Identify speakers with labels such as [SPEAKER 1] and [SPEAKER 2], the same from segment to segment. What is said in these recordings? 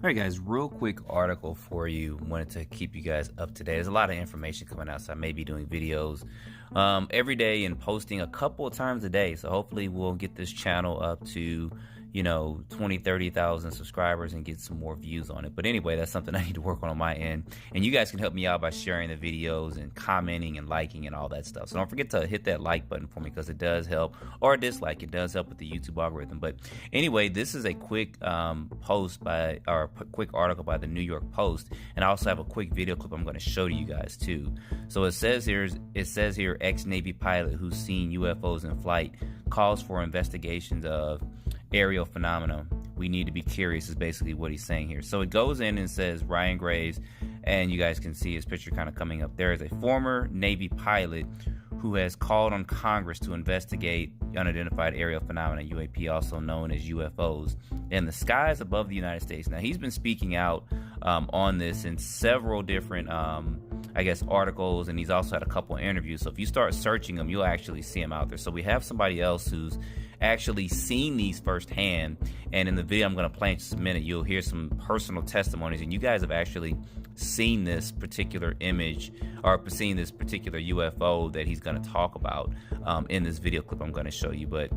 [SPEAKER 1] All right, guys, real quick article for you. Wanted to keep you guys up to date. There's a lot of information coming out, so I may be doing videos every day and posting a couple of times a day. So hopefully we'll get this channel up to, 20, 30,000 subscribers and get some more views on it. But anyway, that's something I need to work on my end. And you guys can help me out by sharing the videos and commenting and liking and all that stuff. So don't forget to hit that like button for me because it does help, or dislike. It does help with the YouTube algorithm. But anyway, this is a quick quick article by the New York Post, and I also have a quick video clip I'm going to show to you guys too. So it says here, ex-Navy pilot who's seen UFOs in flight calls for investigations of aerial phenomena. We need to be curious is basically what he's saying here. So it goes in and says Ryan Graves, and you guys can see his picture kind of coming up there, is a former Navy pilot who has called on Congress to investigate unidentified aerial phenomena, UAP, also known as UFOs, in the skies above the United States. Now, he's been speaking out on this in several different, articles, and he's also had a couple of interviews. So if you start searching him, you'll actually see him out there. So we have somebody else who's actually seen these firsthand, and in the video I'm going to play in just a minute, you'll hear some personal testimonies, and you guys have actually seen this particular image or seen this particular UFO that he's going to talk about in this video clip I'm going to show you. But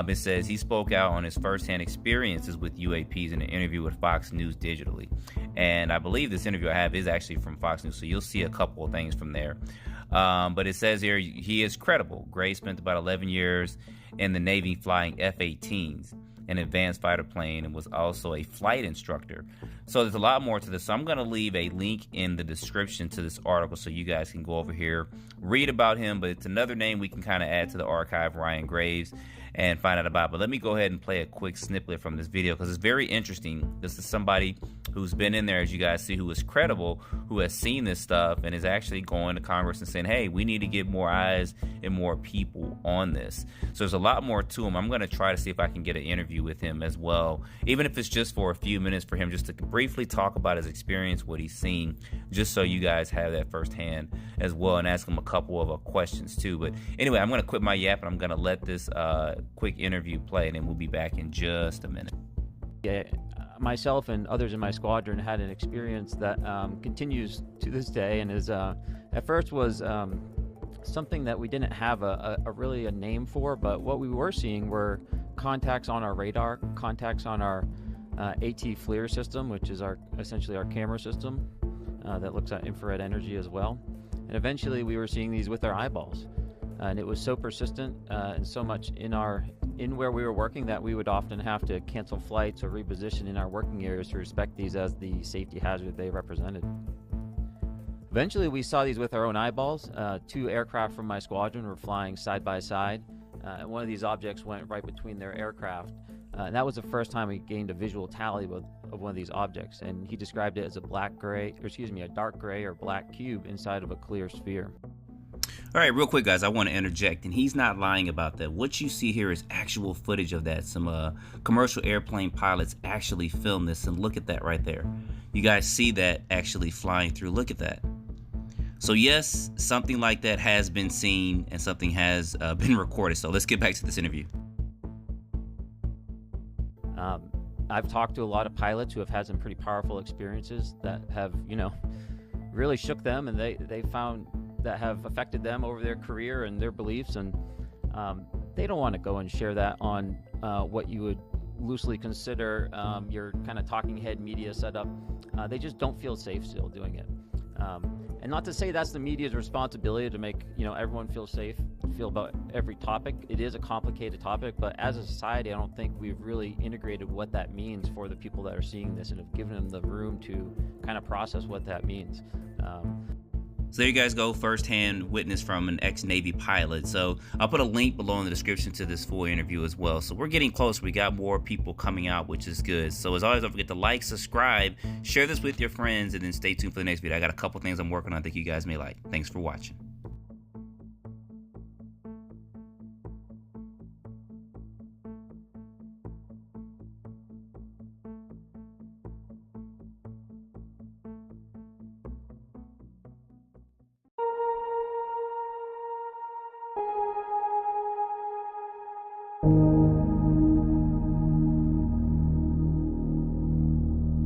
[SPEAKER 1] it says he spoke out on his firsthand experiences with UAPs in an interview with Fox News digitally, and I believe this interview I have is actually from Fox News, so you'll see a couple of things from there. But it says here he is credible. Gray spent about 11 years in the Navy flying F-18s, an advanced fighter plane, and was also a flight instructor. So there's a lot more to this. So I'm going to leave a link in the description to this article so you guys can go over here, read about him. But it's another name we can kind of add to the archive, Ryan Graves, and find out about. But let me go ahead and play a quick snippet from this video because it's very interesting. This is somebody who's been in there, as you guys see, who is credible, who has seen this stuff, and is actually going to Congress and saying, hey, we need to get more eyes and more people on this. So there's a lot more to him. I'm going to try to see if I can get an interview with him as well, even if it's just for a few minutes for him just to briefly talk about his experience, what he's seen, just so you guys have that firsthand as well, and ask him a couple of questions too. But anyway, I'm going to quit my yap, and I'm going to let this quick interview play, and then we'll be back in just a minute.
[SPEAKER 2] Yeah, myself and others in my squadron had an experience that continues to this day, and is at first was something that we didn't have really a name for, but what we were seeing were contacts on our radar, contacts on our AT FLIR system, which is essentially our camera system that looks at infrared energy as well. And eventually we were seeing these with our eyeballs, and it was so persistent and so much in where we were working that we would often have to cancel flights or reposition in our working areas to respect these as the safety hazard they represented. Eventually we saw these with our own eyeballs. Two aircraft from my squadron were flying side by side, and one of these objects went right between their aircraft. And that was the first time we gained a visual tally of one of these objects, and he described it as a dark gray or black cube inside of a clear sphere.
[SPEAKER 1] All right, real quick, guys, I want to interject, and he's not lying about that. What you see here is actual footage of that. Some commercial airplane pilots actually filmed this, and look at that right there. You guys see that actually flying through. Look at that. So yes, something like that has been seen, and something has been recorded. So let's get back to this interview.
[SPEAKER 2] I've talked to a lot of pilots who have had some pretty powerful experiences that have, really shook them, and they found that have affected them over their career and their beliefs, and they don't want to go and share that on what you would loosely consider your kind of talking head media setup. They just don't feel safe still doing it. And not to say that's the media's responsibility to make everyone feel safe, feel about every topic. It is a complicated topic, but as a society, I don't think we've really integrated what that means for the people that are seeing this and have given them the room to kind of process what that means.
[SPEAKER 1] So there you guys go, first-hand witness from an ex-Navy pilot. So I'll put a link below in the description to this full interview as well. So we're getting close. We got more people coming out, which is good. So as always, don't forget to like, subscribe, share this with your friends, and then stay tuned for the next video. I got a couple things I'm working on I think you guys may like. Thanks for watching.
[SPEAKER 3] you